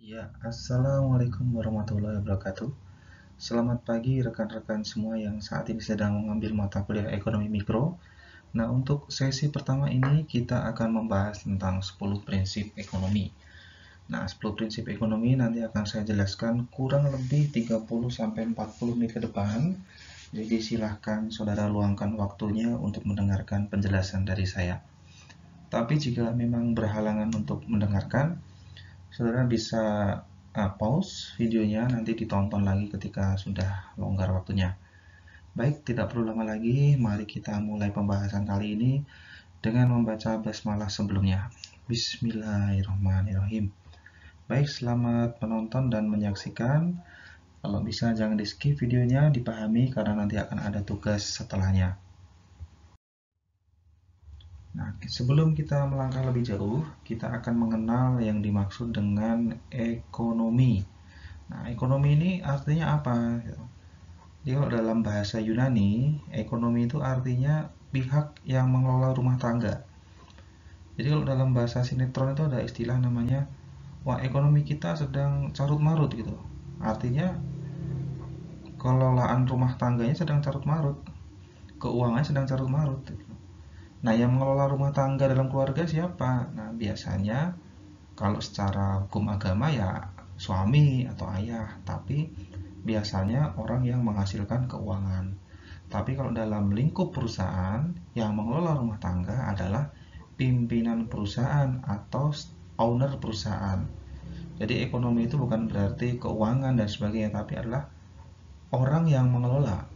Ya, Assalamualaikum warahmatullahi wabarakatuh. Selamat pagi rekan-rekan semua yang saat ini sedang mengambil mata kuliah ekonomi mikro. Nah, untuk sesi pertama ini kita akan membahas tentang 10 prinsip ekonomi. Nah, 10 prinsip ekonomi nanti akan saya jelaskan kurang lebih 30-40 menit ke depan. Jadi silahkan saudara luangkan waktunya untuk mendengarkan penjelasan dari saya. Tapi jika memang berhalangan untuk mendengarkan, saudara bisa pause videonya, nanti ditonton lagi ketika sudah longgar waktunya. Baik, tidak perlu lama lagi, mari kita mulai pembahasan kali ini dengan membaca basmalah sebelumnya. Bismillahirrahmanirrahim. Baik, selamat menonton dan menyaksikan. Kalau bisa jangan di skip videonya, dipahami karena nanti akan ada tugas setelahnya. Nah, sebelum kita melangkah lebih jauh, kita akan mengenal yang dimaksud dengan ekonomi. Nah, ekonomi ini artinya apa? Jadi kalau dalam bahasa Yunani, ekonomi itu artinya pihak yang mengelola rumah tangga. Jadi kalau dalam bahasa sinetron itu ada istilah namanya, wah ekonomi kita sedang carut marut gitu. Artinya kelolaan rumah tangganya sedang carut marut, keuangannya sedang carut marut. Nah, yang mengelola rumah tangga dalam keluarga siapa? Nah, biasanya kalau secara hukum agama ya suami atau ayah, tapi biasanya orang yang menghasilkan keuangan. Tapi kalau dalam lingkup perusahaan, yang mengelola rumah tangga adalah pimpinan perusahaan atau owner perusahaan. Jadi ekonomi itu bukan berarti keuangan dan sebagainya, tapi adalah orang yang mengelola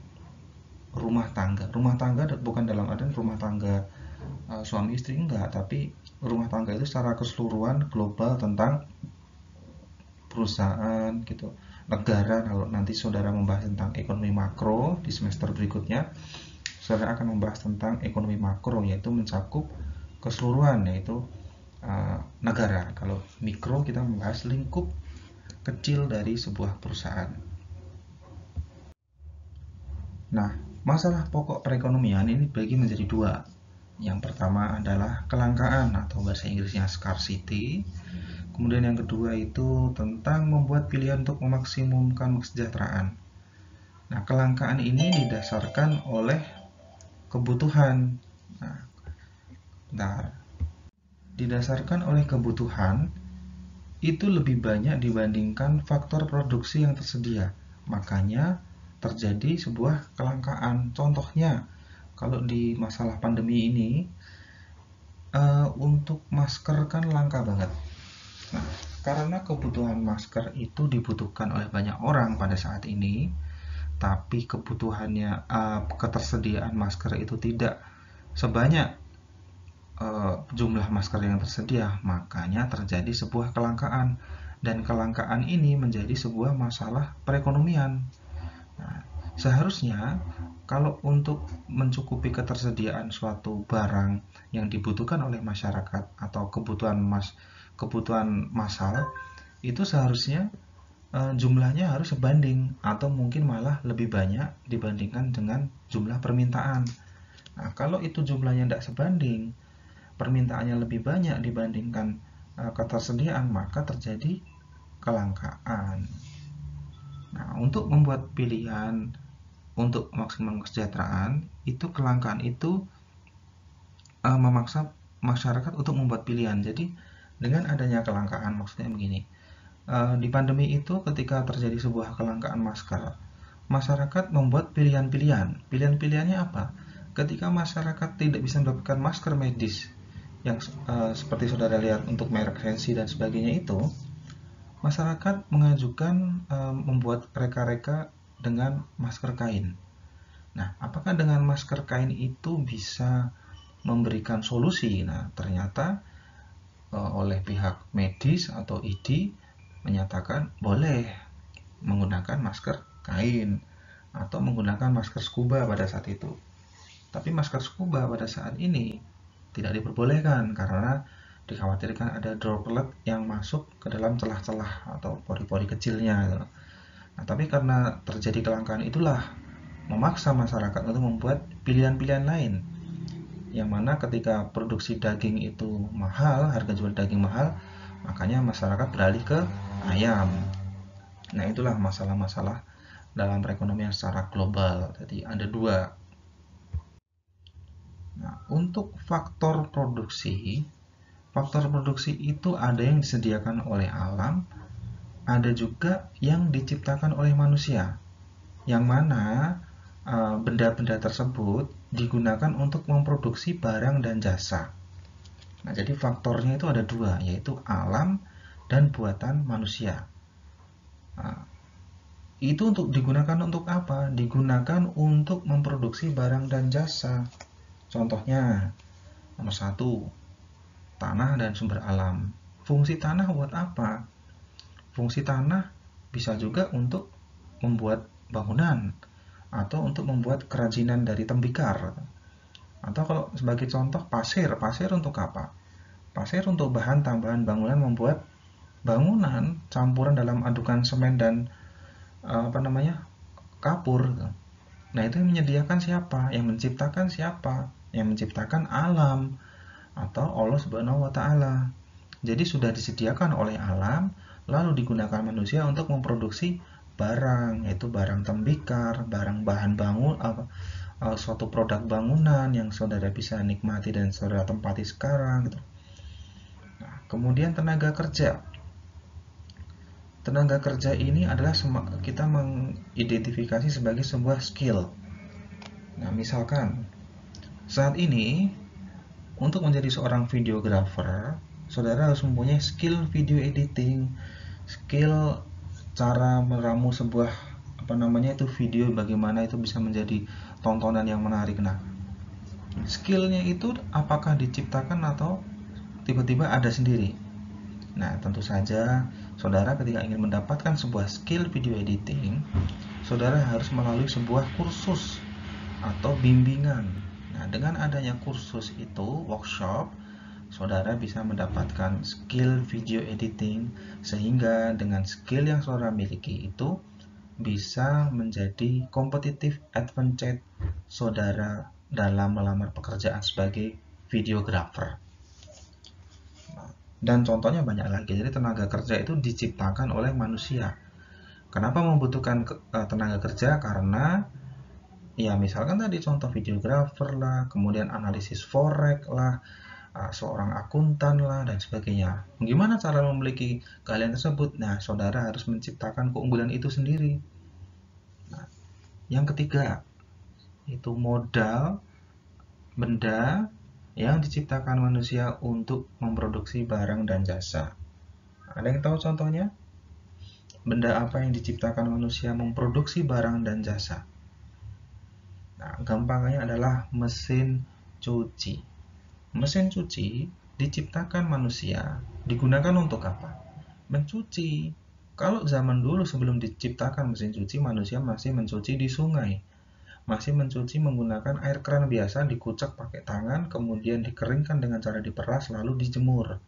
rumah tangga. Rumah tangga bukan dalam artian rumah tangga suami istri, enggak, tapi rumah tangga itu secara keseluruhan global tentang perusahaan gitu, negara. Kalau nanti saudara membahas tentang ekonomi makro di semester berikutnya, saudara akan membahas tentang ekonomi makro, yaitu mencakup keseluruhan, yaitu negara. Kalau mikro kita membahas lingkup kecil dari sebuah perusahaan. Nah, masalah pokok perekonomian ini dibagi menjadi dua. Yang pertama adalah kelangkaan atau bahasa Inggrisnya scarcity. Kemudian yang kedua itu tentang membuat pilihan untuk memaksimumkan kesejahteraan. Nah, kelangkaan ini didasarkan oleh kebutuhan. Nah, bentar. Didasarkan oleh kebutuhan itu lebih banyak dibandingkan faktor produksi yang tersedia. Makanya terjadi sebuah kelangkaan. Contohnya, kalau di masalah pandemi ini, untuk masker kan langka banget. Nah, karena kebutuhan masker itu dibutuhkan oleh banyak orang pada saat ini, tapi kebutuhannya ketersediaan masker itu tidak sebanyak jumlah masker yang tersedia, makanya terjadi sebuah kelangkaan, dan kelangkaan ini menjadi sebuah masalah perekonomian. Nah, seharusnya kalau untuk mencukupi ketersediaan suatu barang yang dibutuhkan oleh masyarakat atau kebutuhan massal, itu seharusnya jumlahnya harus sebanding atau mungkin malah lebih banyak dibandingkan dengan jumlah permintaan. Nah, kalau itu jumlahnya tidak sebanding, permintaannya lebih banyak dibandingkan ketersediaan, maka terjadi kelangkaan. Nah, untuk membuat pilihan untuk maksimal kesejahteraan, itu kelangkaan itu memaksa masyarakat untuk membuat pilihan. Jadi dengan adanya kelangkaan, maksudnya begini, di pandemi itu ketika terjadi sebuah kelangkaan masker, masyarakat membuat pilihan-pilihan. Pilihan-pilihannya apa? Ketika masyarakat tidak bisa mendapatkan masker medis yang seperti saudara lihat untuk merek Sensi dan sebagainya itu, masyarakat mengajukan membuat reka-reka dengan masker kain. Nah, apakah dengan masker kain itu bisa memberikan solusi? Nah, ternyata oleh pihak medis atau ID menyatakan boleh menggunakan masker kain atau menggunakan masker scuba pada saat itu. Tapi masker scuba pada saat ini tidak diperbolehkan karena dikhawatirkan ada droplet yang masuk ke dalam celah-celah atau pori-pori kecilnya. Nah, tapi karena terjadi kelangkaan itulah memaksa masyarakat untuk membuat pilihan-pilihan lain. Yang mana ketika produksi daging itu mahal, harga jual daging mahal, makanya masyarakat beralih ke ayam. Nah, itulah masalah-masalah dalam perekonomian secara global. Jadi ada dua. Nah, untuk faktor produksi itu ada yang disediakan oleh alam, ada juga yang diciptakan oleh manusia. Yang mana benda-benda tersebut digunakan untuk memproduksi barang dan jasa. Nah, jadi faktornya itu ada dua, yaitu alam dan buatan manusia. Nah, itu digunakan untuk apa? Digunakan untuk memproduksi barang dan jasa. Contohnya, nomor satu, tanah dan sumber alam. Fungsi tanah buat apa? Fungsi tanah bisa juga untuk membuat bangunan atau untuk membuat kerajinan dari tembikar. Atau kalau sebagai contoh pasir untuk apa? Pasir untuk bahan tambahan bangunan, membuat bangunan campuran dalam adukan semen dan kapur. Nah, itu yang menyediakan siapa? Yang menciptakan siapa? Yang menciptakan alam atau Allah Subhanahu wa taala. Jadi sudah disediakan oleh alam, lalu digunakan manusia untuk memproduksi barang, yaitu barang tembikar, barang bahan bangun, suatu produk bangunan yang saudara bisa nikmati dan saudara tempati sekarang gitu. Nah, kemudian tenaga kerja. Tenaga kerja ini adalah kita mengidentifikasi sebagai sebuah skill. Nah, misalkan saat ini untuk menjadi seorang videographer, saudara harus mempunyai skill video editing, skill cara meramu sebuah video, bagaimana itu bisa menjadi tontonan yang menarik. Nah, skillnya itu apakah diciptakan atau tiba-tiba ada sendiri? Nah, tentu saja saudara ketika ingin mendapatkan sebuah skill video editing, saudara harus melalui sebuah kursus atau bimbingan. Nah, dengan adanya kursus itu, workshop, saudara bisa mendapatkan skill video editing, sehingga dengan skill yang saudara miliki itu bisa menjadi competitive advantage saudara dalam melamar pekerjaan sebagai videographer. Dan contohnya banyak lagi. Jadi tenaga kerja itu diciptakan oleh manusia. Kenapa membutuhkan tenaga kerja? Karena ya misalkan tadi contoh videographer lah, kemudian analisis forex lah, seorang akuntan lah, dan sebagainya. Gimana cara memiliki keahlian tersebut? Nah, saudara harus menciptakan keunggulan itu sendiri. Nah, yang ketiga, itu modal, benda yang diciptakan manusia untuk memproduksi barang dan jasa. Ada yang tahu contohnya? Benda apa yang diciptakan manusia memproduksi barang dan jasa? Nah, gampangnya adalah mesin cuci. Mesin cuci diciptakan manusia, digunakan untuk apa? Mencuci. Kalau zaman dulu sebelum diciptakan mesin cuci, manusia masih mencuci di sungai. Masih mencuci menggunakan air keran biasa, dikucek pakai tangan, kemudian dikeringkan dengan cara diperas, lalu dijemur.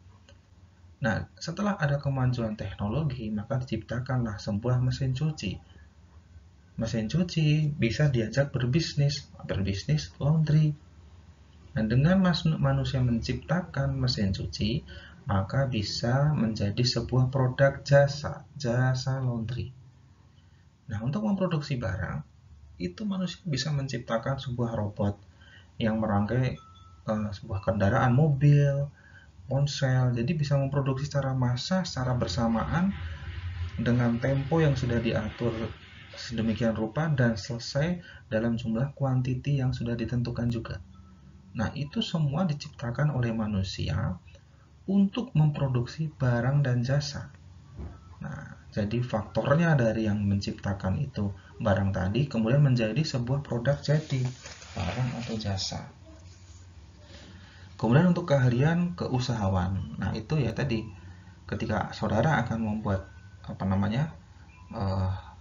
Nah, setelah ada kemajuan teknologi, maka diciptakanlah sebuah mesin cuci. Mesin cuci bisa diajak berbisnis laundry. Dan dengan manusia menciptakan mesin cuci, maka bisa menjadi sebuah produk jasa laundry. Nah, untuk memproduksi barang, itu manusia bisa menciptakan sebuah robot yang merangkai sebuah kendaraan, mobil, ponsel. Jadi bisa memproduksi secara massal, secara bersamaan dengan tempo yang sudah diatur sedemikian rupa dan selesai dalam jumlah kuantiti yang sudah ditentukan juga. Nah, itu semua diciptakan oleh manusia untuk memproduksi barang dan jasa. Nah, jadi faktornya dari yang menciptakan itu barang tadi kemudian menjadi sebuah produk jadi barang atau jasa. Kemudian untuk keahlian keusahawan. Nah, itu ya tadi ketika saudara akan membuat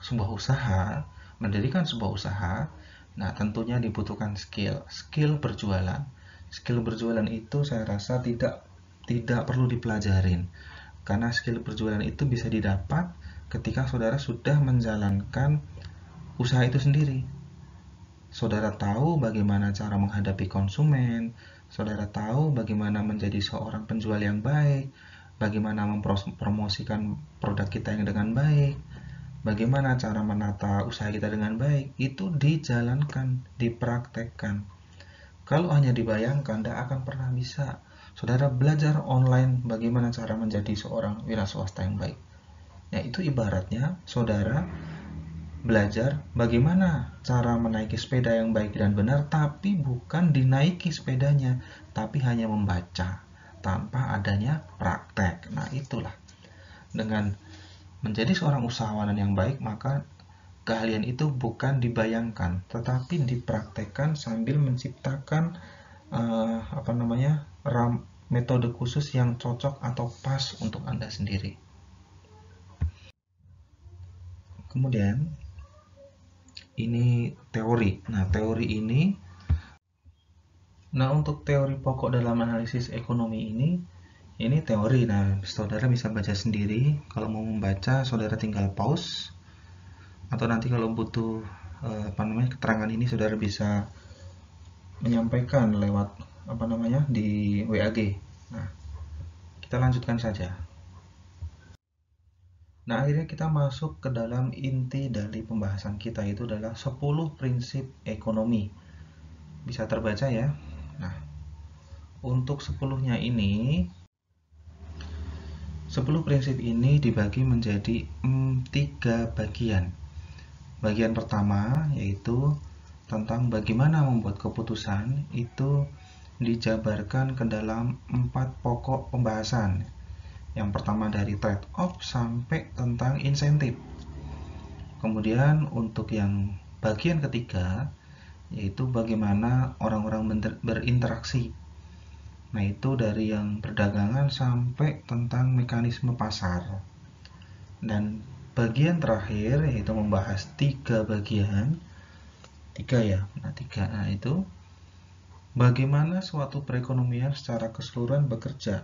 sebuah usaha, mendirikan sebuah usaha, nah tentunya dibutuhkan skill berjualan. Skill berjualan itu saya rasa tidak perlu dipelajarin, karena skill berjualan itu bisa didapat ketika saudara sudah menjalankan usaha itu sendiri. Saudara tahu bagaimana cara menghadapi konsumen, saudara tahu bagaimana menjadi seorang penjual yang baik, bagaimana mempromosikan produk kita yang dengan baik, bagaimana cara menata usaha kita dengan baik, itu dijalankan, dipraktekkan. Kalau hanya dibayangkan, tidak akan pernah bisa. Saudara belajar online bagaimana cara menjadi seorang wira swasta yang baik. Ya, itu ibaratnya saudara belajar bagaimana cara menaiki sepeda yang baik dan benar, tapi bukan dinaiki sepedanya, tapi hanya membaca tanpa adanya praktek. Nah, itulah. Dengan menjadi seorang usahawan yang baik, maka keahlian itu bukan dibayangkan, tetapi dipraktekkan sambil menciptakan metode khusus yang cocok atau pas untuk Anda sendiri. Kemudian ini teori. Untuk teori pokok dalam analisis ekonomi ini teori. Nah, saudara bisa baca sendiri. Kalau mau membaca, saudara tinggal pause. Atau nanti kalau butuh keterangan ini, saudara bisa menyampaikan lewat di WAG. Nah, kita lanjutkan saja. Nah, akhirnya kita masuk ke dalam inti dari pembahasan kita, itu adalah 10 prinsip ekonomi. Bisa terbaca ya. Nah, untuk 10-nya ini, 10 prinsip ini dibagi menjadi 3 bagian. Bagian pertama yaitu tentang bagaimana membuat keputusan, itu dijabarkan ke dalam 4 pokok pembahasan. Yang pertama dari trade-off sampai tentang insentif. Kemudian untuk yang bagian ketiga yaitu bagaimana orang-orang berinteraksi. Nah, itu dari yang perdagangan sampai tentang mekanisme pasar. Dan bagian terakhir yaitu membahas 3 bagian. 3 ya. Nah, itu bagaimana suatu perekonomian secara keseluruhan bekerja.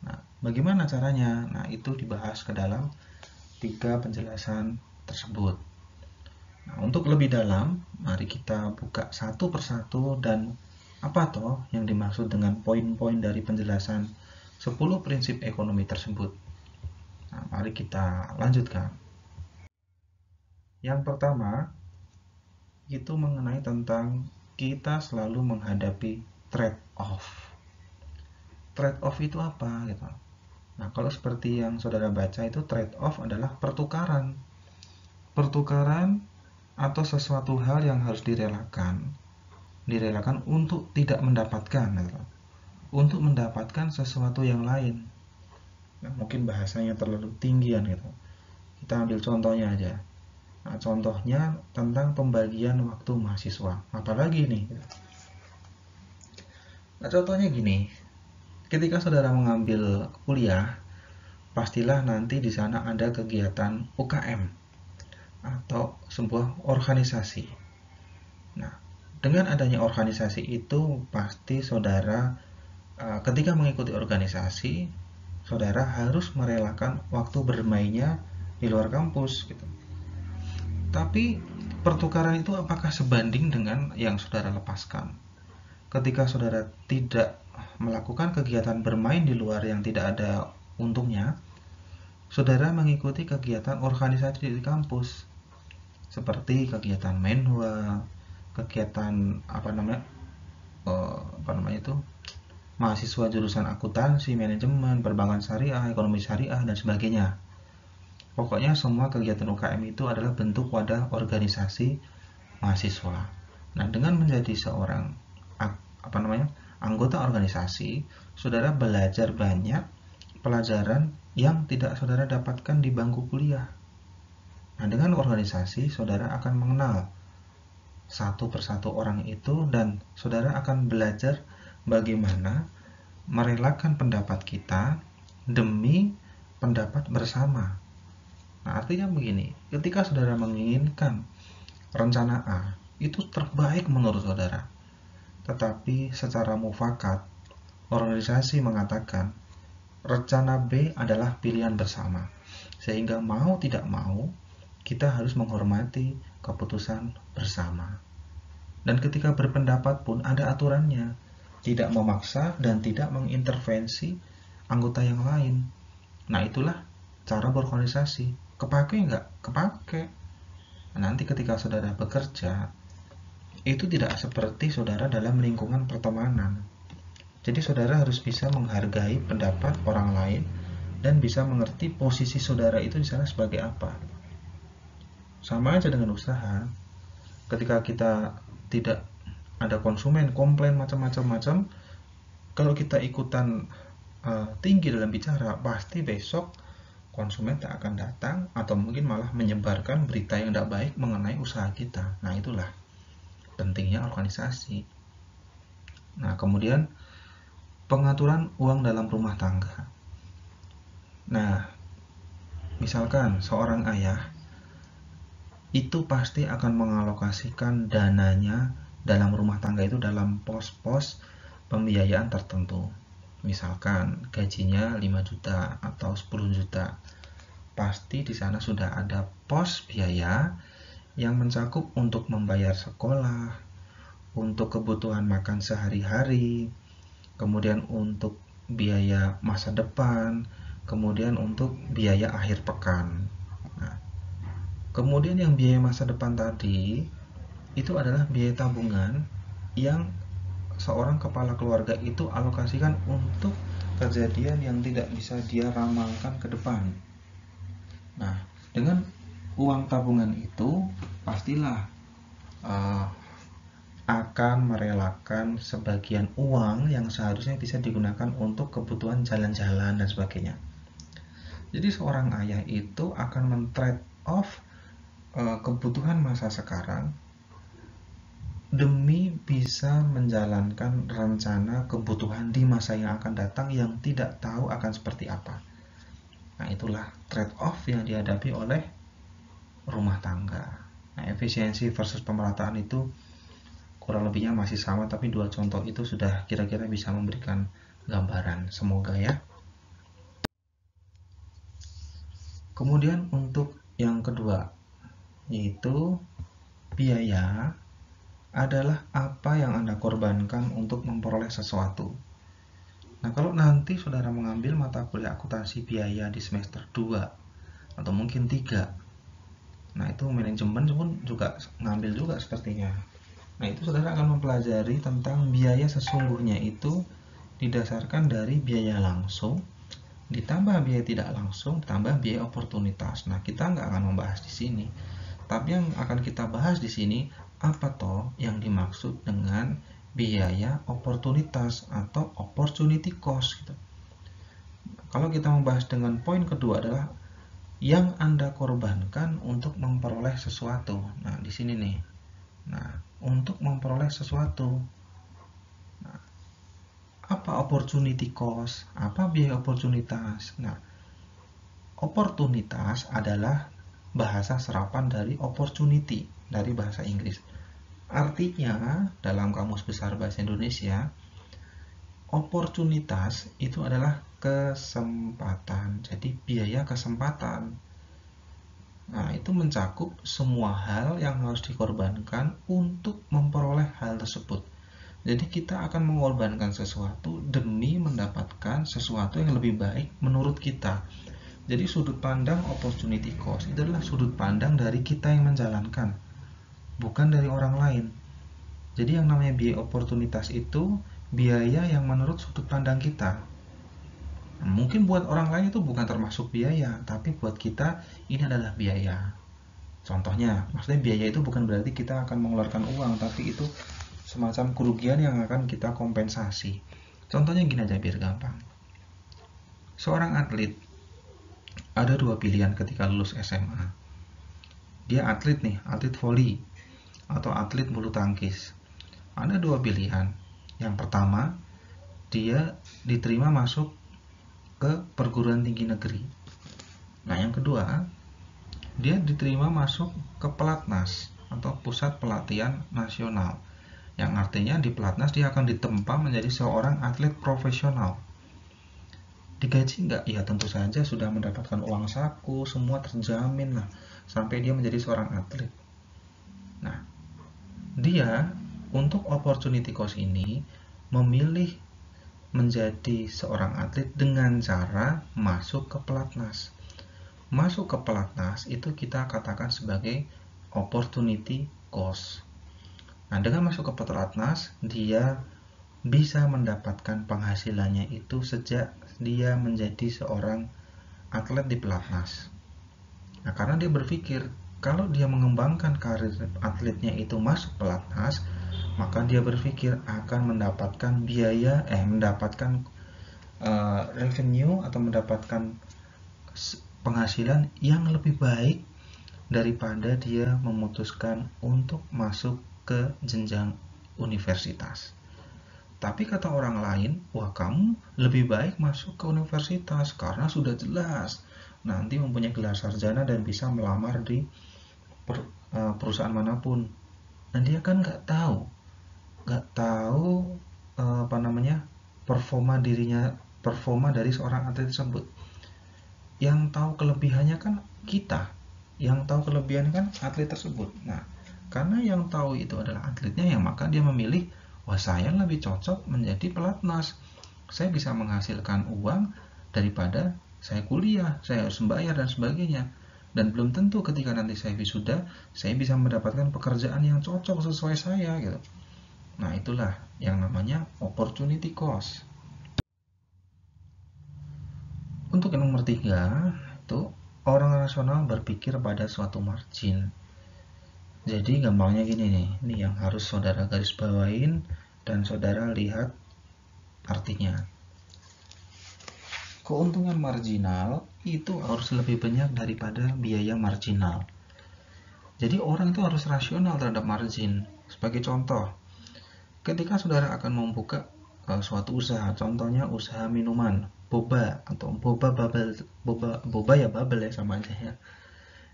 Nah, bagaimana caranya? Nah, itu dibahas ke dalam 3 penjelasan tersebut. Nah, untuk lebih dalam, mari kita buka satu persatu dan apa toh yang dimaksud dengan poin-poin dari penjelasan 10 prinsip ekonomi tersebut. Nah, mari kita lanjutkan. Yang pertama, itu mengenai tentang kita selalu menghadapi trade-off. Trade-off itu apa? Gitu. Nah, kalau seperti yang saudara baca, itu trade-off adalah pertukaran. Pertukaran atau sesuatu hal yang harus direlakan untuk tidak mendapatkan, untuk mendapatkan sesuatu yang lain. Nah, mungkin bahasanya terlalu tinggian gitu. Kita ambil contohnya aja. Nah, contohnya tentang pembagian waktu mahasiswa. Apalagi nih? Nah, contohnya gini. Ketika saudara mengambil kuliah, pastilah nanti di sana ada kegiatan UKM atau sebuah organisasi. Nah, dengan adanya organisasi itu, pasti saudara ketika mengikuti organisasi, saudara harus merelakan waktu bermainnya di luar kampus gitu. Tapi pertukaran itu apakah sebanding dengan yang saudara lepaskan? Ketika saudara tidak melakukan kegiatan bermain di luar yang tidak ada untungnya, saudara mengikuti kegiatan organisasi di kampus seperti kegiatan menwa, kegiatan mahasiswa jurusan akuntansi, manajemen, perbankan syariah, ekonomi syariah, dan sebagainya. Pokoknya semua kegiatan UKM itu adalah bentuk wadah organisasi mahasiswa. Nah, dengan menjadi seorang anggota organisasi, saudara belajar banyak pelajaran yang tidak saudara dapatkan di bangku kuliah. Nah, dengan organisasi, saudara akan mengenal satu persatu orang itu, dan saudara akan belajar bagaimana merelakan pendapat kita demi pendapat bersama. Nah, artinya begini, ketika saudara menginginkan rencana A, itu terbaik menurut saudara. Tetapi secara mufakat, organisasi mengatakan rencana B adalah pilihan bersama. Sehingga mau tidak mau, kita harus menghormati keputusan bersama. Dan ketika berpendapat pun ada aturannya. Tidak memaksa dan tidak mengintervensi anggota yang lain. Nah, itulah cara berorganisasi. Kepake nggak? Kepake. Nah, nanti ketika saudara bekerja, itu tidak seperti saudara dalam lingkungan pertemanan. Jadi saudara harus bisa menghargai pendapat orang lain dan bisa mengerti posisi saudara itu di sana sebagai apa. Sama aja dengan usaha. Ketika kita tidak ada konsumen komplain macam-macam, kalau kita ikutan tinggi dalam bicara, pasti besok konsumen tak akan datang atau mungkin malah menyebarkan berita yang tidak baik mengenai usaha kita. Nah, itulah pentingnya organisasi. Nah, kemudian pengaturan uang dalam rumah tangga. Nah, misalkan seorang ayah itu pasti akan mengalokasikan dananya dalam rumah tangga itu dalam pos-pos pembiayaan tertentu. Misalkan gajinya 5 juta atau 10 juta. Pasti di sana sudah ada pos biaya yang mencakup untuk membayar sekolah, untuk kebutuhan makan sehari-hari, kemudian untuk biaya masa depan, kemudian untuk biaya akhir pekan. Nah, kemudian yang biaya masa depan tadi itu adalah biaya tabungan yang seorang kepala keluarga itu alokasikan untuk kejadian yang tidak bisa dia ramalkan ke depan. Nah, dengan uang tabungan itu pastilah akan merelakan sebagian uang yang seharusnya bisa digunakan untuk kebutuhan jalan-jalan dan sebagainya. Jadi seorang ayah itu akan men-trade off kebutuhan masa sekarang demi bisa menjalankan rencana kebutuhan di masa yang akan datang yang tidak tahu akan seperti apa. Nah, itulah trade off yang dihadapi oleh rumah tangga. Nah, efisiensi versus pemerataan itu kurang lebihnya masih sama, tapi dua contoh itu sudah kira-kira bisa memberikan gambaran. Semoga ya. Kemudian untuk yang kedua, yaitu biaya adalah apa yang Anda korbankan untuk memperoleh sesuatu. Nah, kalau nanti saudara mengambil mata kuliah akuntansi biaya di semester 2 atau mungkin 3, nah itu manajemen pun juga ngambil juga sepertinya. Nah, itu saudara akan mempelajari tentang biaya sesungguhnya itu didasarkan dari biaya langsung, ditambah biaya tidak langsung, ditambah biaya oportunitas. Nah, kita nggak akan membahas di sini. Tapi yang akan kita bahas di sini, apa toh yang dimaksud dengan biaya oportunitas atau opportunity cost gitu. Kalau kita membahas dengan poin kedua adalah yang Anda korbankan untuk memperoleh sesuatu. Nah, di sini nih. Nah, untuk memperoleh sesuatu. Nah, apa opportunity cost? Apa biaya oportunitas? Nah, oportunitas adalah bahasa serapan dari opportunity dari bahasa Inggris. Artinya, dalam Kamus Besar Bahasa Indonesia, oportunitas itu adalah kesempatan. Jadi, biaya kesempatan. Nah, itu mencakup semua hal yang harus dikorbankan untuk memperoleh hal tersebut. Jadi, kita akan mengorbankan sesuatu demi mendapatkan sesuatu yang lebih baik menurut kita. Jadi, sudut pandang opportunity cost itu adalah sudut pandang dari kita yang menjalankan, bukan dari orang lain. Jadi yang namanya biaya oportunitas itu biaya yang menurut sudut pandang kita. Nah, mungkin buat orang lain itu bukan termasuk biaya, tapi buat kita ini adalah biaya. Contohnya, maksudnya biaya itu bukan berarti kita akan mengeluarkan uang, tapi itu semacam kerugian yang akan kita kompensasi. Contohnya gini aja biar gampang. Seorang atlet ada dua pilihan ketika lulus SMA. Dia atlet nih, atlet voli atau atlet bulu tangkis. Ada dua pilihan. Yang pertama, dia diterima masuk ke perguruan tinggi negeri. Nah, yang kedua, dia diterima masuk ke pelatnas atau pusat pelatihan nasional. Yang artinya di pelatnas dia akan ditempa menjadi seorang atlet profesional. Digaji nggak? Ya tentu saja sudah mendapatkan uang saku, semua terjamin lah sampai dia menjadi seorang atlet. Nah, dia untuk opportunity cost ini memilih menjadi seorang atlet dengan cara masuk ke pelatnas. Masuk ke pelatnas itu kita katakan sebagai opportunity cost. Nah, dengan masuk ke pelatnas, dia bisa mendapatkan penghasilannya itu sejak dia menjadi seorang atlet di pelatnas. Nah, karena dia berpikir kalau dia mengembangkan karir atletnya itu masuk pelatnas, maka dia berpikir akan mendapatkan revenue atau mendapatkan penghasilan yang lebih baik daripada dia memutuskan untuk masuk ke jenjang universitas. Tapi kata orang lain, wah kamu lebih baik masuk ke universitas karena sudah jelas nanti mempunyai gelar sarjana dan bisa melamar di perusahaan manapun. Nah dia kan nggak tahu performa dari seorang atlet tersebut. Yang tahu kelebihannya kan kita, yang tahu kelebihannya kan atlet tersebut. Nah karena yang tahu itu adalah atletnya, ya maka dia memilih, wah saya lebih cocok menjadi pelatnas, saya bisa menghasilkan uang daripada saya kuliah, saya harus membayar dan sebagainya, dan belum tentu ketika nanti saya wisuda saya bisa mendapatkan pekerjaan yang cocok sesuai saya gitu. Nah itulah yang namanya opportunity cost. Untuk yang nomor 3 itu orang rasional berpikir pada suatu margin. Jadi gampangnya gini nih, ini yang harus saudara garis bawain dan saudara lihat artinya. Keuntungan marginal itu harus lebih banyak daripada biaya marginal. Jadi orang itu harus rasional terhadap margin. Sebagai contoh, ketika saudara akan membuka suatu usaha, contohnya usaha minuman, boba atau boba ya bubble ya sama aja ya.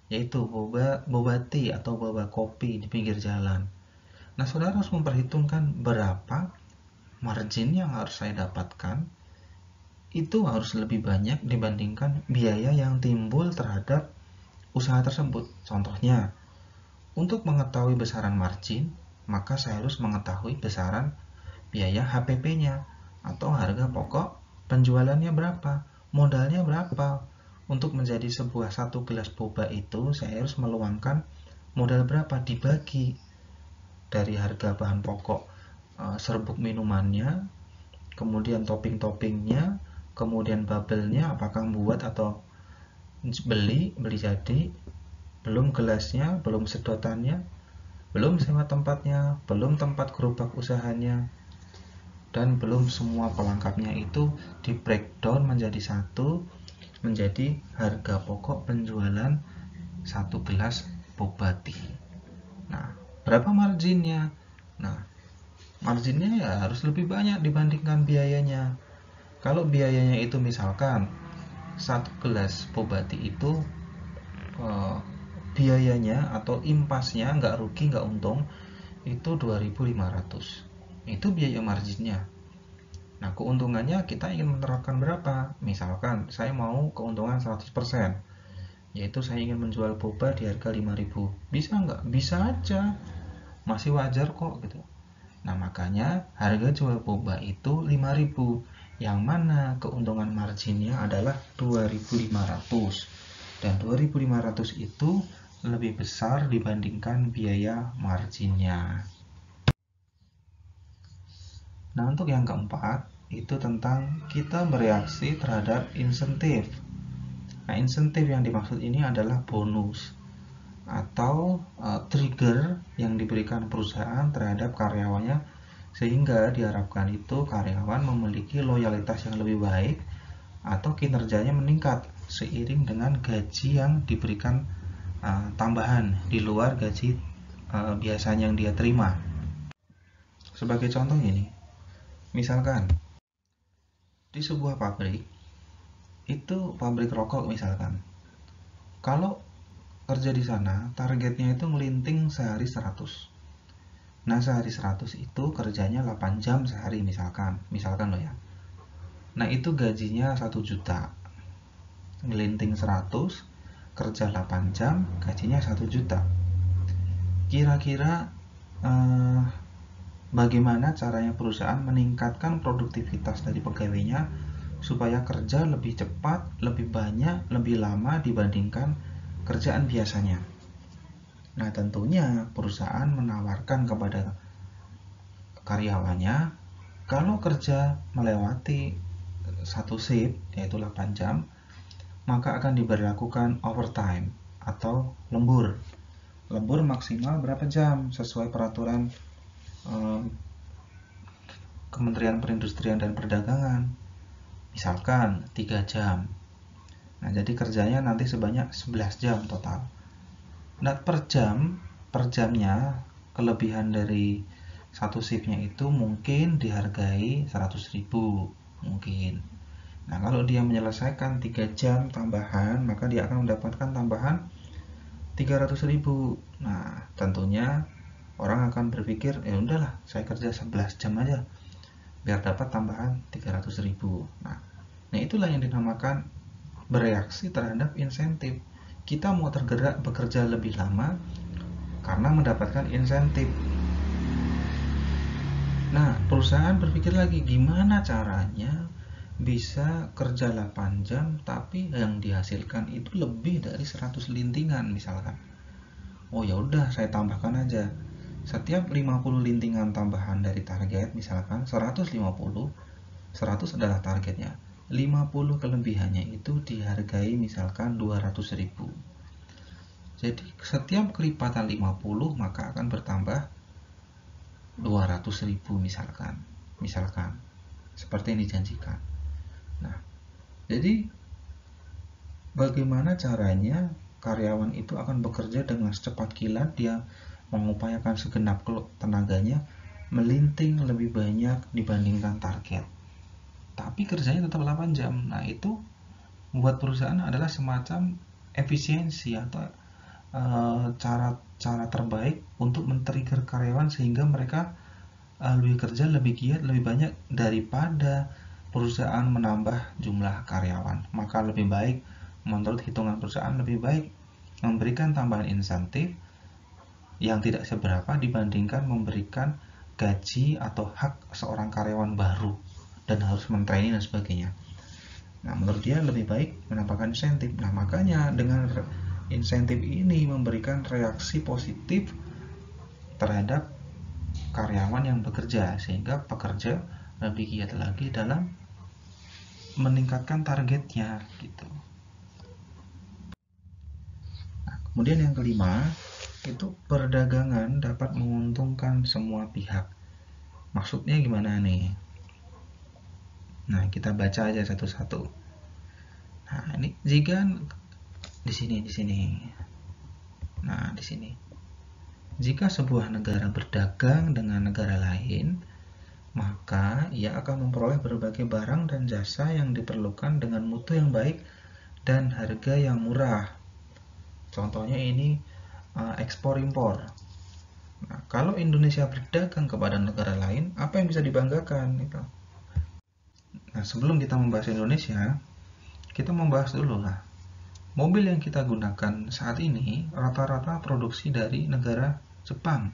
Yaitu boba tea atau boba kopi di pinggir jalan. Nah, saudara harus memperhitungkan berapa margin yang harus saya dapatkan, itu harus lebih banyak dibandingkan biaya yang timbul terhadap usaha tersebut. Contohnya, untuk mengetahui besaran margin, maka saya harus mengetahui besaran biaya HPP-nya atau harga pokok penjualannya berapa, modalnya berapa. Untuk menjadi satu gelas boba itu saya harus meluangkan modal berapa, dibagi dari harga bahan pokok serbuk minumannya, kemudian topping-toppingnya, kemudian bubble-nya apakah buat atau beli jadi, belum gelasnya, belum sedotannya, belum sewa tempatnya, belum tempat gerobak usahanya, dan belum semua pelengkapnya itu di breakdown menjadi satu, menjadi harga pokok penjualan satu gelas boba tea. Nah, berapa marginnya? Nah, marginnya ya harus lebih banyak dibandingkan biayanya. Kalau biayanya itu misalkan satu gelas boba tea itu biayanya atau impasnya nggak rugi nggak untung itu 2.500, itu biaya marginnya. Nah keuntungannya kita ingin menerapkan berapa, misalkan saya mau keuntungan 100%, yaitu saya ingin menjual boba di harga 5.000, bisa nggak? Bisa aja, masih wajar kok gitu. Nah makanya harga jual boba itu 5.000, yang mana keuntungan marginnya adalah 2.500, dan 2.500 itu lebih besar dibandingkan biaya marginnya. Nah untuk yang keempat itu tentang kita bereaksi terhadap insentif. Nah insentif yang dimaksud ini adalah bonus atau trigger yang diberikan perusahaan terhadap karyawannya, sehingga diharapkan itu karyawan memiliki loyalitas yang lebih baik atau kinerjanya meningkat seiring dengan gaji yang diberikan tambahan di luar gaji biasanya yang dia terima. Sebagai contoh gini, misalkan di sebuah pabrik, itu pabrik rokok misalkan, kalau kerja di sana targetnya itu ngelinting sehari 100. Nah sehari 100 itu kerjanya 8 jam sehari misalkan loh ya. Nah itu gajinya 1 juta, ngelinting 100, kerja 8 jam, gajinya 1 juta. Kira-kira bagaimana caranya perusahaan meningkatkan produktivitas dari pegawainya supaya kerja lebih cepat, lebih banyak, lebih lama dibandingkan kerjaan biasanya. Nah, tentunya perusahaan menawarkan kepada karyawannya, kalau kerja melewati satu shift, yaitu 8 jam, maka akan diberlakukan overtime atau lembur. Lembur maksimal berapa jam sesuai peraturan Kementerian Perindustrian dan Perdagangan. Misalkan 3 jam. Nah, jadi kerjanya nanti sebanyak 11 jam total. Nah, per jamnya kelebihan dari satu shiftnya itu mungkin dihargai 100.000 mungkin. Nah, kalau dia menyelesaikan 3 jam tambahan, maka dia akan mendapatkan tambahan 300.000. Nah, tentunya orang akan berpikir, ya udahlah, saya kerja 11 jam aja biar dapat tambahan 300.000. Nah, itulah yang dinamakan bereaksi terhadap insentif. Kita mau tergerak bekerja lebih lama karena mendapatkan insentif. Nah, perusahaan berpikir lagi, gimana caranya bisa kerja 8 jam tapi yang dihasilkan itu lebih dari 100 lintingan misalkan. Oh ya udah, saya tambahkan aja. Setiap 50 lintingan tambahan dari target, misalkan 150, 100 adalah targetnya. 50 kelebihannya itu dihargai misalkan 200.000. Jadi setiap kelipatan 50 maka akan bertambah 200.000 misalkan. Seperti yang dijanjikan. Nah, jadi bagaimana caranya karyawan itu akan bekerja dengan secepat kilat, dia mengupayakan segenap tenaganya melinting lebih banyak dibandingkan target, tapi kerjanya tetap 8 jam. Nah, itu membuat perusahaan adalah semacam efisiensi atau cara terbaik untuk men-trigger karyawan sehingga mereka lebih kerja, lebih giat, lebih banyak daripada perusahaan menambah jumlah karyawan. Maka lebih baik, menurut hitungan perusahaan, lebih baik memberikan tambahan insentif yang tidak seberapa dibandingkan memberikan gaji atau hak seorang karyawan baru dan harus mentraining dan sebagainya. Nah, menurut dia lebih baik menambahkan insentif. Nah, makanya dengan insentif ini memberikan reaksi positif terhadap karyawan yang bekerja sehingga pekerja lebih giat lagi dalam meningkatkan targetnya gitu. Nah, kemudian yang kelima itu perdagangan dapat menguntungkan semua pihak. Maksudnya gimana nih? Nah, kita baca aja satu-satu. Nah, ini jika di sini. Nah, di sini. Jika sebuah negara berdagang dengan negara lain, maka ia akan memperoleh berbagai barang dan jasa yang diperlukan dengan mutu yang baik dan harga yang murah. Contohnya ini ekspor impor. Nah, kalau Indonesia berdagang kepada negara lain, apa yang bisa dibanggakan itu? Nah, sebelum kita membahas Indonesia, kita membahas dulu lah. Mobil yang kita gunakan saat ini rata-rata produksi dari negara Jepang.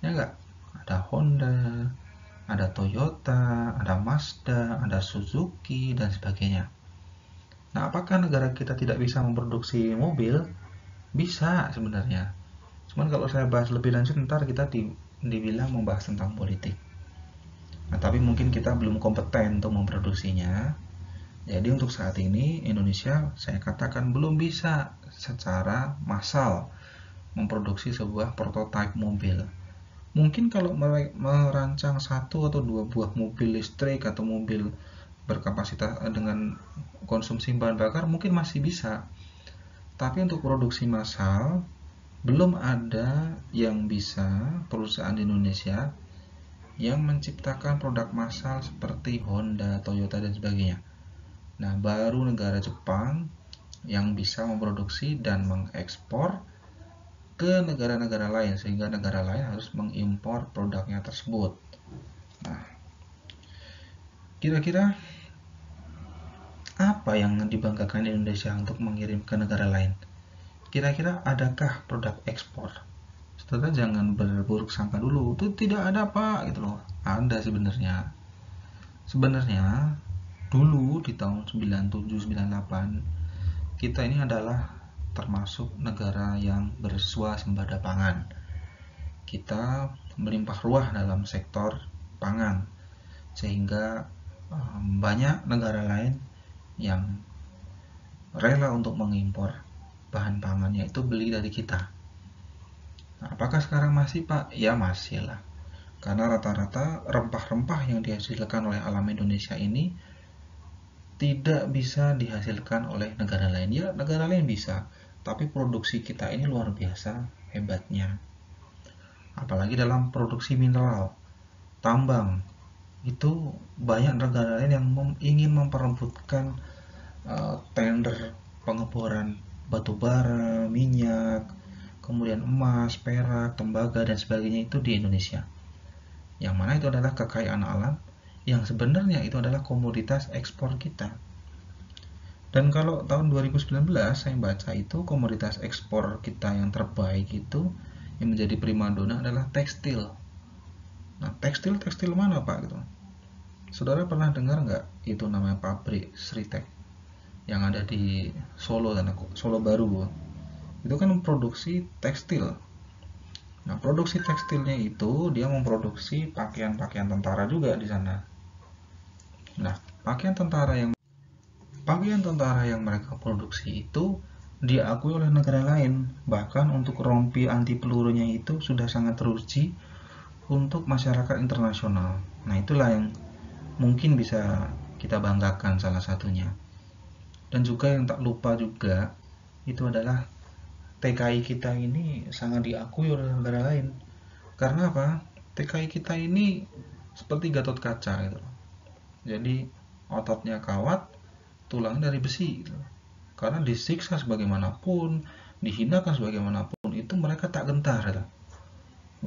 Ya enggak? Ada Honda, ada Toyota, ada Mazda, ada Suzuki, dan sebagainya. Nah, apakah negara kita tidak bisa memproduksi mobil? Bisa sebenarnya. Cuman kalau saya bahas lebih lanjut, ntar kita dibilang membahas tentang politik. Nah, tapi mungkin kita belum kompeten untuk memproduksinya. Jadi untuk saat ini Indonesia saya katakan belum bisa secara massal memproduksi sebuah prototipe mobil. Mungkin kalau merancang satu atau dua buah mobil listrik atau mobil berkapasitas dengan konsumsi bahan bakar mungkin masih bisa. Tapi untuk produksi massal belum ada yang bisa perusahaan di Indonesia yang menciptakan produk massal seperti Honda, Toyota, dan sebagainya. Nah, baru negara Jepang yang bisa memproduksi dan mengekspor ke negara-negara lain sehingga negara lain harus mengimpor produknya tersebut. Nah, kira-kira apa yang dibanggakan Indonesia untuk mengirim ke negara lain? Kira-kira adakah produk ekspor? saudara jangan berburuk sangka dulu, itu tidak ada Pak gitu loh. Ada sebenarnya. Sebenarnya dulu di tahun 97-98 kita ini adalah termasuk negara yang berswasembada pangan. Kita melimpah ruah dalam sektor pangan, sehingga banyak negara lain yang rela untuk mengimpor bahan pangannya itu beli dari kita. Nah, apakah sekarang masih Pak? Ya masih lah. Karena rata-rata rempah-rempah yang dihasilkan oleh alam Indonesia ini tidak bisa dihasilkan oleh negara lain. Ya negara lain bisa, tapi produksi kita ini luar biasa hebatnya. Apalagi dalam produksi mineral, tambang, itu banyak negara lain yang ingin memperebutkan tender pengeboran batu bara, minyak, kemudian emas, perak, tembaga, dan sebagainya itu di Indonesia. Yang mana itu adalah kekayaan alam yang sebenarnya itu adalah komoditas ekspor kita. Dan kalau tahun 2019 saya baca itu komoditas ekspor kita yang terbaik itu yang menjadi primadona adalah tekstil. Nah, tekstil mana Pak gitu? Saudara pernah dengar nggak itu namanya pabrik Sritek yang ada di Solo dan Solo Baru? Itu kan produksi tekstil. Nah, produksi tekstilnya itu dia memproduksi pakaian-pakaian tentara juga di sana. Nah, pakaian tentara yang mereka produksi itu diakui oleh negara lain. Bahkan untuk rompi anti pelurunya itu sudah sangat teruji untuk masyarakat internasional. Nah, itulah yang mungkin bisa kita banggakan salah satunya. Dan juga yang tak lupa juga itu adalah TKI kita ini sangat diakui oleh negara lain. Karena apa? TKI kita ini seperti Gatot Kaca gitu. Jadi ototnya kawat, tulang dari besi gitu. Karena disiksa sebagaimanapun, dihinakan sebagaimanapun, itu mereka tak gentar gitu.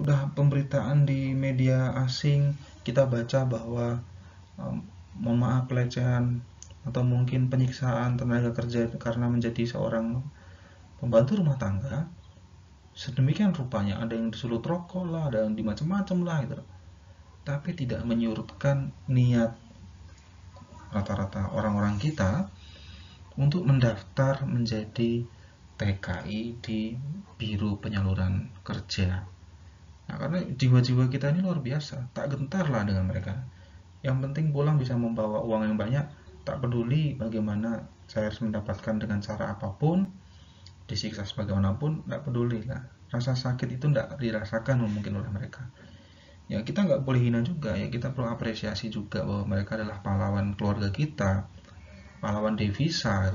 Udah pemberitaan di media asing kita baca bahwa mohon maaf pelecehan atau mungkin penyiksaan tenaga kerja karena menjadi seorang pembantu rumah tangga, sedemikian rupanya ada yang disulut rokok lah, ada yang dimacam-macam lah gitu. Tapi tidak menyurutkan niat rata-rata orang-orang kita untuk mendaftar menjadi TKI di Biro Penyaluran Kerja. Nah, karena jiwa-jiwa kita ini luar biasa, tak gentar lah dengan mereka. Yang penting pulang bisa membawa uang yang banyak, tak peduli bagaimana saya harus mendapatkan dengan cara apapun, disiksa sebagaimanapun, tak peduli lah. Rasa sakit itu tidak dirasakan mungkin oleh mereka. Ya kita nggak boleh hina juga, ya kita perlu apresiasi juga bahwa mereka adalah pahlawan keluarga kita, pahlawan devisa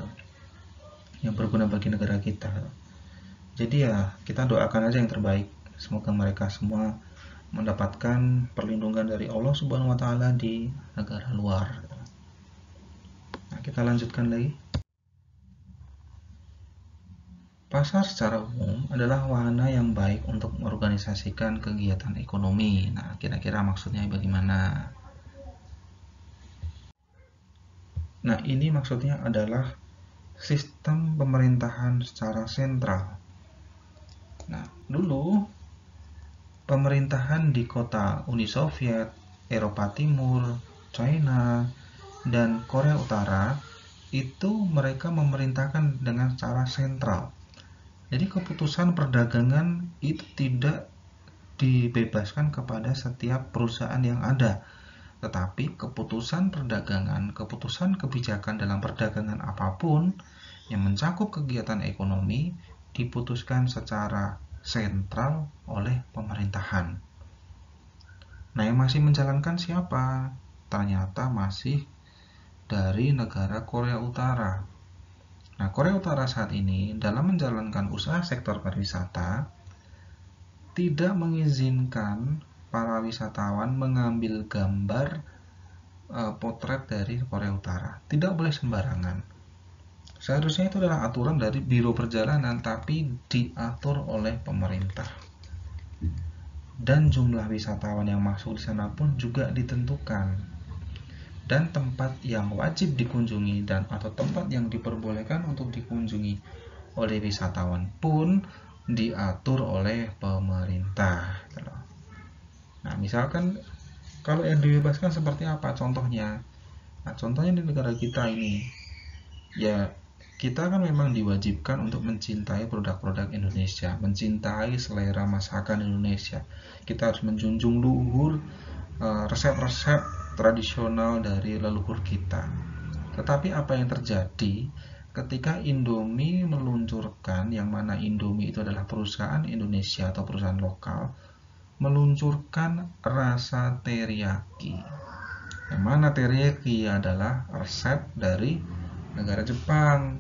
yang berguna bagi negara kita. Jadi ya kita doakan aja yang terbaik, semoga mereka semua mendapatkan perlindungan dari Allah Subhanahu wa Ta'ala di negara luar. Nah, kita lanjutkan lagi. Pasar secara umum adalah wahana yang baik untuk mengorganisasikan kegiatan ekonomi. Nah, kira-kira maksudnya bagaimana? Nah, ini maksudnya adalah sistem pemerintahan secara sentral. Nah, dulu pemerintahan di kota Uni Soviet, Eropa Timur, China, dan Korea Utara itu mereka memerintahkan dengan cara sentral. Jadi keputusan perdagangan itu tidak dibebaskan kepada setiap perusahaan yang ada, tetapi keputusan perdagangan, keputusan kebijakan dalam perdagangan apapun yang mencakup kegiatan ekonomi diputuskan secara sentral oleh pemerintahan. Nah, yang masih menjalankan siapa? Ternyata masih dari negara Korea Utara. Nah, Korea Utara saat ini dalam menjalankan usaha sektor pariwisata tidak mengizinkan para wisatawan mengambil gambar potret dari Korea Utara. Tidak boleh sembarangan. Seharusnya itu adalah aturan dari Biro Perjalanan, tapi diatur oleh pemerintah. Dan jumlah wisatawan yang masuk di sana pun juga ditentukan. Dan tempat yang wajib dikunjungi dan atau tempat yang diperbolehkan untuk dikunjungi oleh wisatawan pun diatur oleh pemerintah. Nah, misalkan kalau yang dibebaskan seperti apa contohnya? Nah, contohnya di negara kita ini, ya kita kan memang diwajibkan untuk mencintai produk-produk Indonesia, mencintai selera masakan Indonesia. Kita harus menjunjung luhur resep-resep tradisional dari leluhur kita. Tetapi apa yang terjadi ketika Indomie meluncurkan, yang mana Indomie itu adalah perusahaan Indonesia atau perusahaan lokal, meluncurkan rasa teriyaki. Yang mana teriyaki adalah resep dari negara Jepang.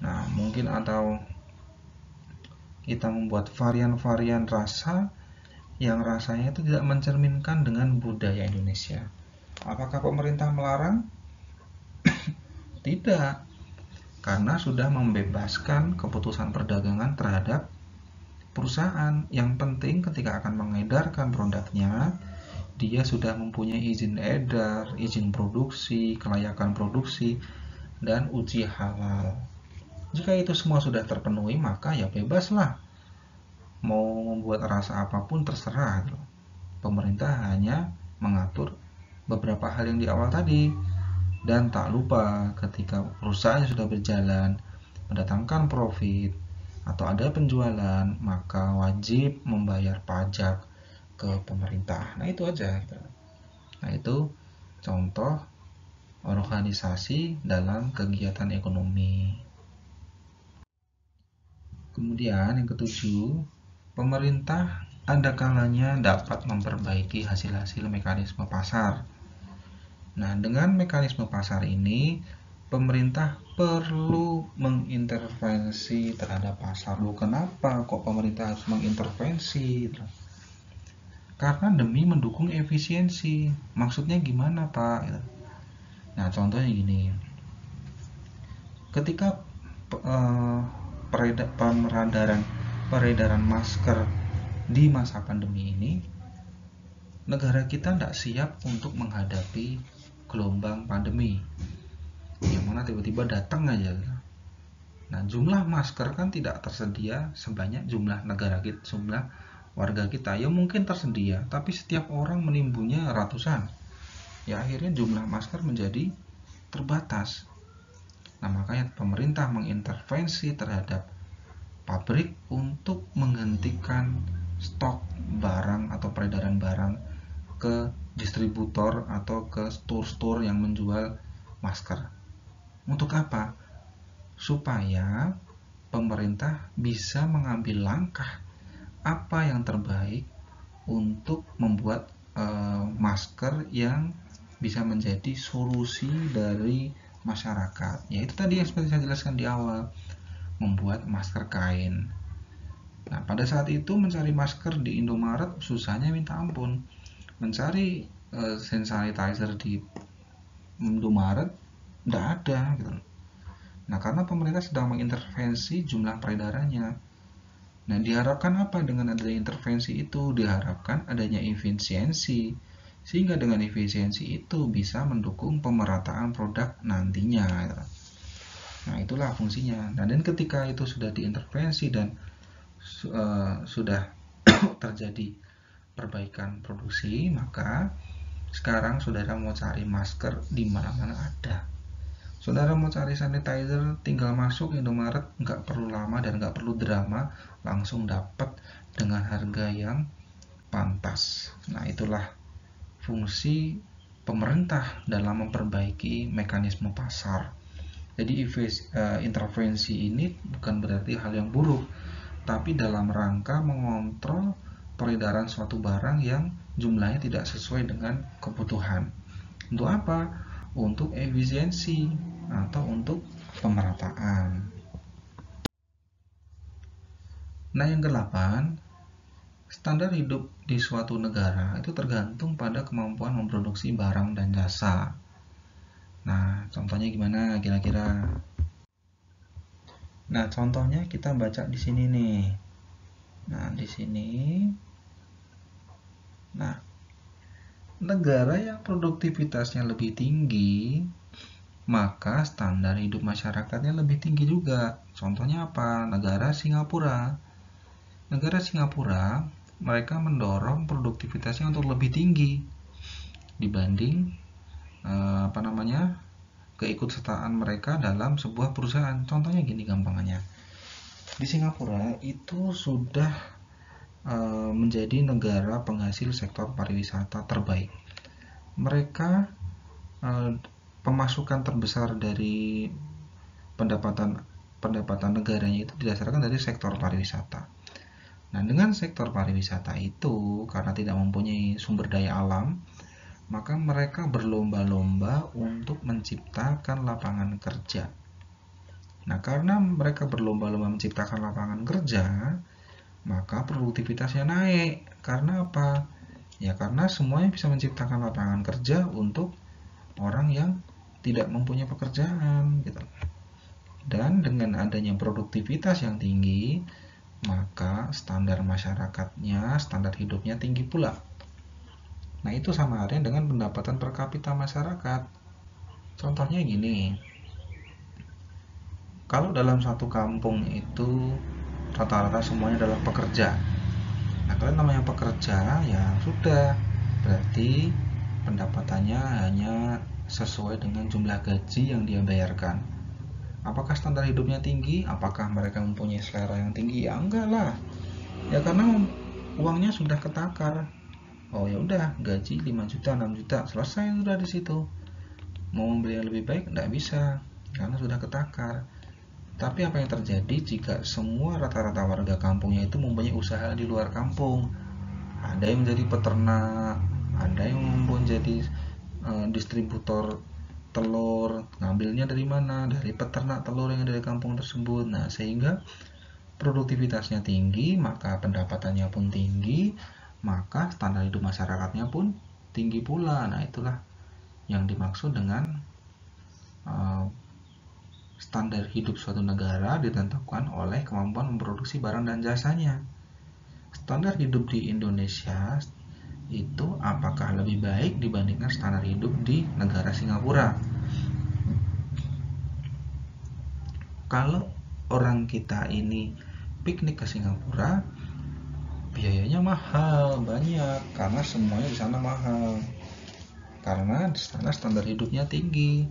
Nah, mungkin atau kita membuat varian-varian rasa yang rasanya itu tidak mencerminkan dengan budaya Indonesia. Apakah pemerintah melarang? Tidak, karena sudah membebaskan keputusan perdagangan terhadap perusahaan. Yang penting ketika akan mengedarkan produknya, dia sudah mempunyai izin edar, izin produksi, kelayakan produksi, dan uji halal. Jika itu semua sudah terpenuhi, maka ya bebaslah. Mau membuat rasa apapun terserah. Pemerintah hanya mengatur beberapa hal yang di awal tadi. Dan tak lupa ketika perusahaan sudah berjalan, mendatangkan profit, atau ada penjualan, maka wajib membayar pajak ke pemerintah. Nah, itu aja. Nah, itu contoh organisasi dalam kegiatan ekonomi. Kemudian yang ketujuh, pemerintah ada kalanya dapat memperbaiki hasil-hasil mekanisme pasar. Nah, dengan mekanisme pasar ini, pemerintah perlu mengintervensi terhadap pasar. Loh, kenapa kok pemerintah harus mengintervensi? Karena demi mendukung efisiensi. Maksudnya gimana, Pak? Nah, contohnya gini. Ketika peredaran masker di masa pandemi ini, negara kita tidak siap untuk menghadapi gelombang pandemi, yang mana tiba-tiba datang aja. Nah, jumlah masker kan tidak tersedia sebanyak jumlah negara kita, jumlah warga kita. Ya mungkin tersedia, tapi setiap orang menimbunnya ratusan. Ya akhirnya jumlah masker menjadi terbatas. Nah, makanya pemerintah mengintervensi terhadap pabrik untuk menghentikan stok barang atau peredaran barang ke distributor atau ke store-store yang menjual masker. Untuk apa? Supaya pemerintah bisa mengambil langkah apa yang terbaik untuk membuat masker yang bisa menjadi solusi dari masyarakat. Yaitu tadi yang seperti saya jelaskan di awal, membuat masker kain. Nah, pada saat itu mencari masker di Indomaret susahnya minta ampun. Mencari hand sanitizer di Indomaret tidak ada gitu. Nah, karena pemerintah sedang mengintervensi jumlah peredarannya. Nah, diharapkan apa dengan adanya intervensi itu? Diharapkan adanya efisiensi, sehingga dengan efisiensi itu bisa mendukung pemerataan produk nantinya. Nah, itulah fungsinya. Nah, dan ketika itu sudah diintervensi dan sudah terjadi perbaikan produksi, maka sekarang saudara mau cari masker di mana-mana ada. Saudara mau cari sanitizer, tinggal masuk Indomaret, nggak perlu lama dan nggak perlu drama, langsung dapat dengan harga yang pantas. Nah, itulah fungsi pemerintah dalam memperbaiki mekanisme pasar. Jadi intervensi ini bukan berarti hal yang buruk, tapi dalam rangka mengontrol peredaran suatu barang yang jumlahnya tidak sesuai dengan kebutuhan. Untuk apa? Untuk efisiensi atau untuk pemerataan. Nah, yang ke-8, standar hidup di suatu negara itu tergantung pada kemampuan memproduksi barang dan jasa. Nah, contohnya gimana kira-kira? Nah, contohnya kita baca di sini nih. Nah, di sini. Nah, negara yang produktivitasnya lebih tinggi, maka standar hidup masyarakatnya lebih tinggi juga. Contohnya apa? Negara Singapura. Negara Singapura, mereka mendorong produktivitasnya untuk lebih tinggi dibanding keikutsertaan mereka dalam sebuah perusahaan. Contohnya gini gampangannya, di Singapura itu sudah menjadi negara penghasil sektor pariwisata terbaik. Mereka pemasukan terbesar dari pendapatan negaranya itu didasarkan dari sektor pariwisata. Nah, dengan sektor pariwisata itu, karena tidak mempunyai sumber daya alam, maka mereka berlomba-lomba untuk menciptakan lapangan kerja. Nah, karena mereka berlomba-lomba menciptakan lapangan kerja, maka produktivitasnya naik. Karena apa? Ya karena semuanya bisa menciptakan lapangan kerja untuk orang yang tidak mempunyai pekerjaan gitu. Dan dengan adanya produktivitas yang tinggi, maka standar masyarakatnya, standar hidupnya tinggi pula. Nah, itu sama halnya dengan pendapatan per kapita masyarakat. Contohnya gini, kalau dalam satu kampung itu rata-rata semuanya adalah pekerja. Nah, kalau namanya pekerja, ya sudah, berarti pendapatannya hanya sesuai dengan jumlah gaji yang dia bayarkan. Apakah standar hidupnya tinggi? Apakah mereka mempunyai selera yang tinggi? Ya enggak lah. Ya karena uangnya sudah ketakar. Oh ya udah, gaji 5 juta, 6 juta, selesai sudah di situ. Mau membeli yang lebih baik enggak bisa karena sudah ketakar. Tapi apa yang terjadi jika semua rata-rata warga kampungnya itu mempunyai usaha di luar kampung? Ada yang menjadi peternak, ada yang menjadi distributor telur. Ngambilnya dari mana? Dari peternak telur yang dari kampung tersebut. Nah, sehingga produktivitasnya tinggi, maka pendapatannya pun tinggi, maka standar hidup masyarakatnya pun tinggi pula. Nah, itulah yang dimaksud dengan standar hidup suatu negara ditentukan oleh kemampuan memproduksi barang dan jasanya. Standar hidup di Indonesia itu apakah lebih baik dibandingkan standar hidup di negara Singapura? Kalau orang kita ini piknik ke Singapura, biayanya mahal, banyak, karena semuanya di sana mahal. Karena di sana standar hidupnya tinggi.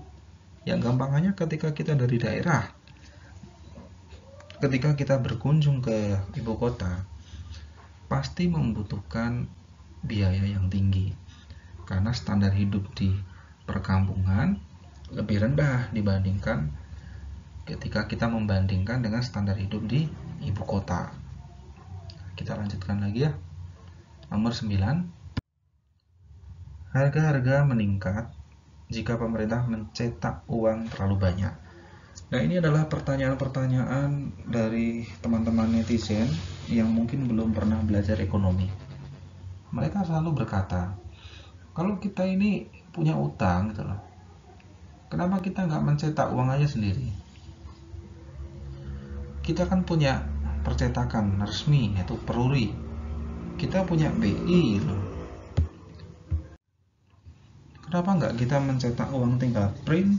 Yang gampangnya ketika kita dari daerah, ketika kita berkunjung ke ibu kota, pasti membutuhkan biaya yang tinggi. Karena standar hidup di perkampungan lebih rendah dibandingkan ketika kita membandingkan dengan standar hidup di ibu kota. Kita lanjutkan lagi ya. Nomor 9. Harga-harga meningkat jika pemerintah mencetak uang terlalu banyak. Nah, ini adalah pertanyaan-pertanyaan dari teman-teman netizen yang mungkin belum pernah belajar ekonomi. Mereka selalu berkata, kalau kita ini punya utang gitu loh, kenapa kita nggak mencetak uang aja sendiri? Kita kan punya percetakan resmi, yaitu Peruri. Kita punya BI loh. Kenapa nggak kita mencetak uang tinggal print,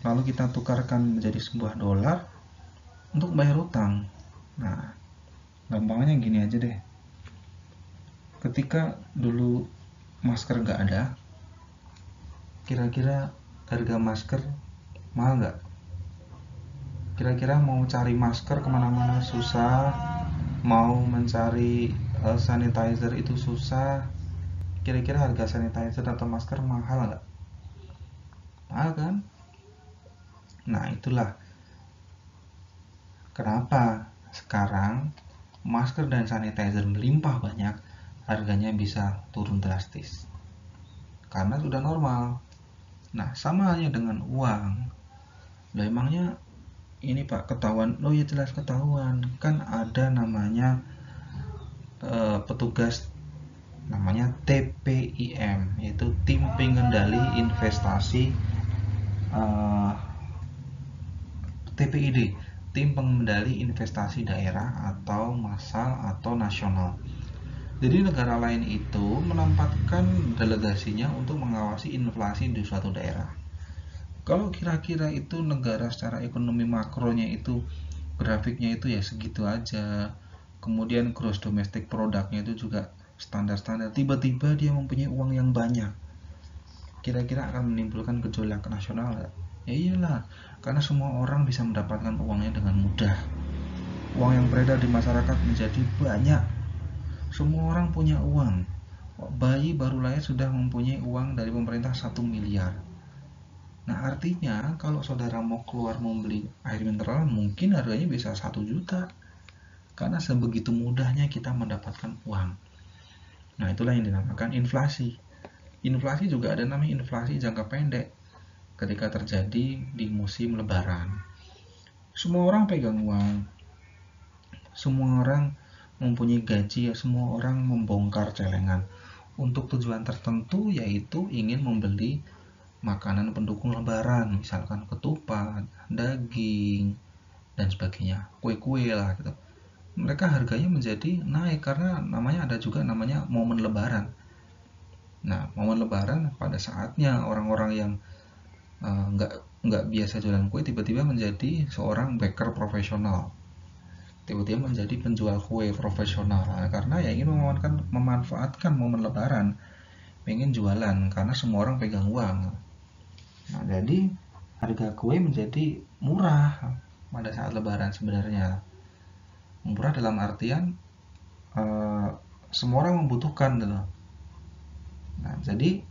lalu kita tukarkan menjadi sebuah dolar untuk bayar utang? Nah, gampangnya gini aja deh. Ketika dulu masker nggak ada, kira-kira harga masker mahal nggak? Kira-kira mau cari masker kemana-mana susah, mau mencari sanitizer itu susah. Kira-kira harga sanitizer atau masker mahal nggak? Mahal kan? Nah, itulah kenapa sekarang masker dan sanitizer melimpah banyak, harganya bisa turun drastis. Karena sudah normal. Nah, sama halnya dengan uang. Lah emangnya ini Pak ketahuan? Oh ya jelas ketahuan. Kan ada namanya petugas namanya TPIM, yaitu Tim Pengendali Investasi TPID, Tim Pengendali Investasi Daerah atau massal atau nasional. Jadi negara lain itu menempatkan delegasinya untuk mengawasi inflasi di suatu daerah. Kalau kira-kira itu negara secara ekonomi makronya itu grafiknya itu ya segitu aja, kemudian gross domestic produknya itu juga standar-standar, tiba-tiba dia mempunyai uang yang banyak, kira-kira akan menimbulkan gejolak nasional nggak? Ya iyalah, karena semua orang bisa mendapatkan uangnya dengan mudah. Uang yang beredar di masyarakat menjadi banyak. Semua orang punya uang. Bayi baru lahir sudah mempunyai uang dari pemerintah 1 miliar. Nah, artinya kalau saudara mau keluar membeli air mineral, mungkin harganya bisa 1 juta. Karena sebegitu mudahnya kita mendapatkan uang. Nah, itulah yang dinamakan inflasi. Inflasi juga ada namanya inflasi jangka pendek. Ketika terjadi di musim lebaran, semua orang pegang uang, semua orang mempunyai gaji, ya semua orang membongkar celengan untuk tujuan tertentu, yaitu ingin membeli makanan pendukung lebaran, misalkan ketupat, daging, dan sebagainya, kue-kue lah gitu. Mereka harganya menjadi naik karena ada juga namanya momen lebaran. Nah, momen lebaran pada saatnya orang-orang yang nggak biasa jualan kue tiba-tiba menjadi seorang baker profesional, tiba-tiba menjadi penjual kue profesional, karena ya ingin memanfaatkan momen lebaran, pengen jualan karena semua orang pegang uang. Nah, jadi harga kue menjadi murah pada saat lebaran. Sebenarnya murah dalam artian semua orang membutuhkan gitu. Nah, jadi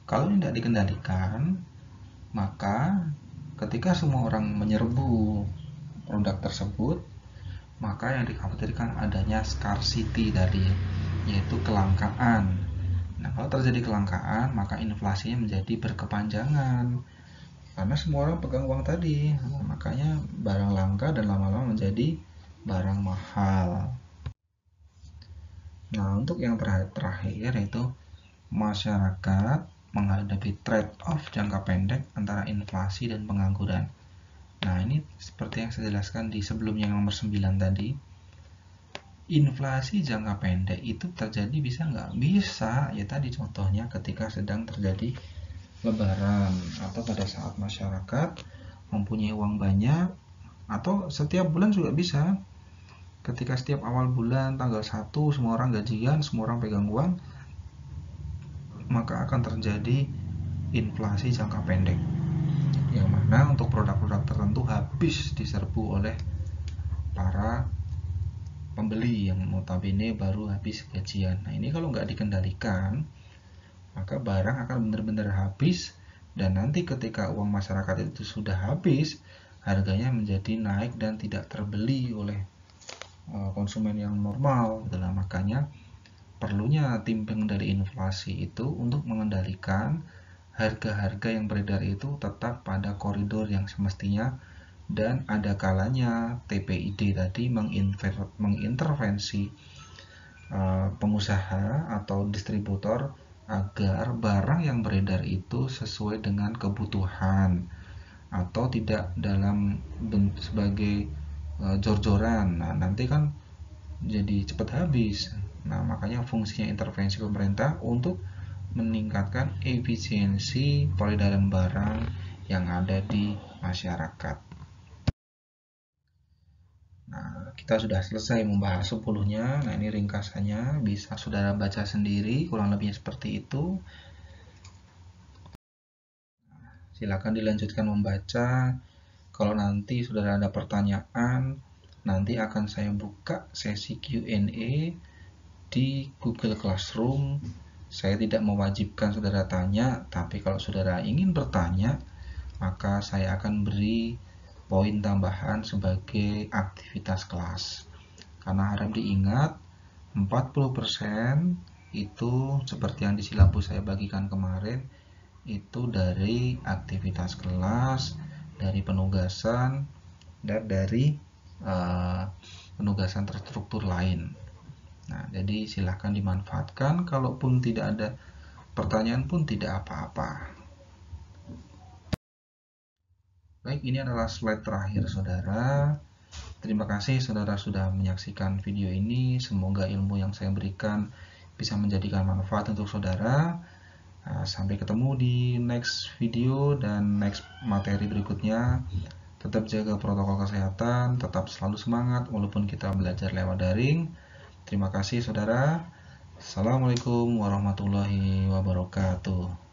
kalau tidak dikendalikan, maka ketika semua orang menyerbu produk tersebut, maka yang dikhawatirkan adanya scarcity tadi, yaitu kelangkaan. Nah, kalau terjadi kelangkaan, maka inflasinya menjadi berkepanjangan. Karena semua orang pegang uang tadi, makanya barang langka dan lama-lama menjadi barang mahal. Nah, untuk yang terakhir yaitu masyarakat menghadapi trade-off jangka pendek antara inflasi dan pengangguran. Nah, ini seperti yang saya jelaskan di sebelumnya yang nomor 9 tadi. Inflasi jangka pendek itu terjadi bisa nggak? Bisa, ya tadi contohnya ketika sedang terjadi lebaran atau pada saat masyarakat mempunyai uang banyak, atau setiap bulan juga bisa. Ketika setiap awal bulan tanggal 1 semua orang gajian, semua orang pegang uang, maka akan terjadi inflasi jangka pendek, yang mana untuk produk-produk tertentu habis diserbu oleh para pembeli yang notabene baru habis gajian. Nah, ini kalau nggak dikendalikan, maka barang akan benar-benar habis, dan nanti ketika uang masyarakat itu sudah habis, harganya menjadi naik dan tidak terbeli oleh konsumen yang normal. Makanya perlunya timbang dari inflasi itu untuk mengendalikan harga-harga yang beredar itu tetap pada koridor yang semestinya, dan ada kalanya TPID tadi mengintervensi pengusaha atau distributor agar barang yang beredar itu sesuai dengan kebutuhan atau tidak dalam sebagai jor-joran. Nah, nanti kan jadi cepat habis. Nah, makanya fungsinya intervensi pemerintah untuk meningkatkan efisiensi peredaran barang yang ada di masyarakat. Nah, kita sudah selesai membahas 10-nya. Nah, ini ringkasannya, bisa saudara baca sendiri, kurang lebihnya seperti itu. Silakan dilanjutkan membaca. Kalau nanti saudara ada pertanyaan, nanti akan saya buka sesi Q&A di Google Classroom. Saya tidak mewajibkan saudara tanya, tapi kalau saudara ingin bertanya, maka saya akan beri poin tambahan sebagai aktivitas kelas. Karena harap diingat, 40% itu seperti yang di silabus saya bagikan kemarin, itu dari aktivitas kelas, dari penugasan, dan dari penugasan terstruktur lain. Nah, jadi silahkan dimanfaatkan. Kalaupun tidak ada pertanyaan pun tidak apa-apa. Baik, ini adalah slide terakhir saudara. Terima kasih saudara sudah menyaksikan video ini. Semoga ilmu yang saya berikan bisa menjadikan manfaat untuk saudara. Sampai ketemu di next video dan next materi berikutnya. tetap jaga protokol kesehatan, tetap selalu semangat walaupun kita belajar lewat daring. Terima kasih saudara. Assalamualaikum warahmatullahi wabarakatuh.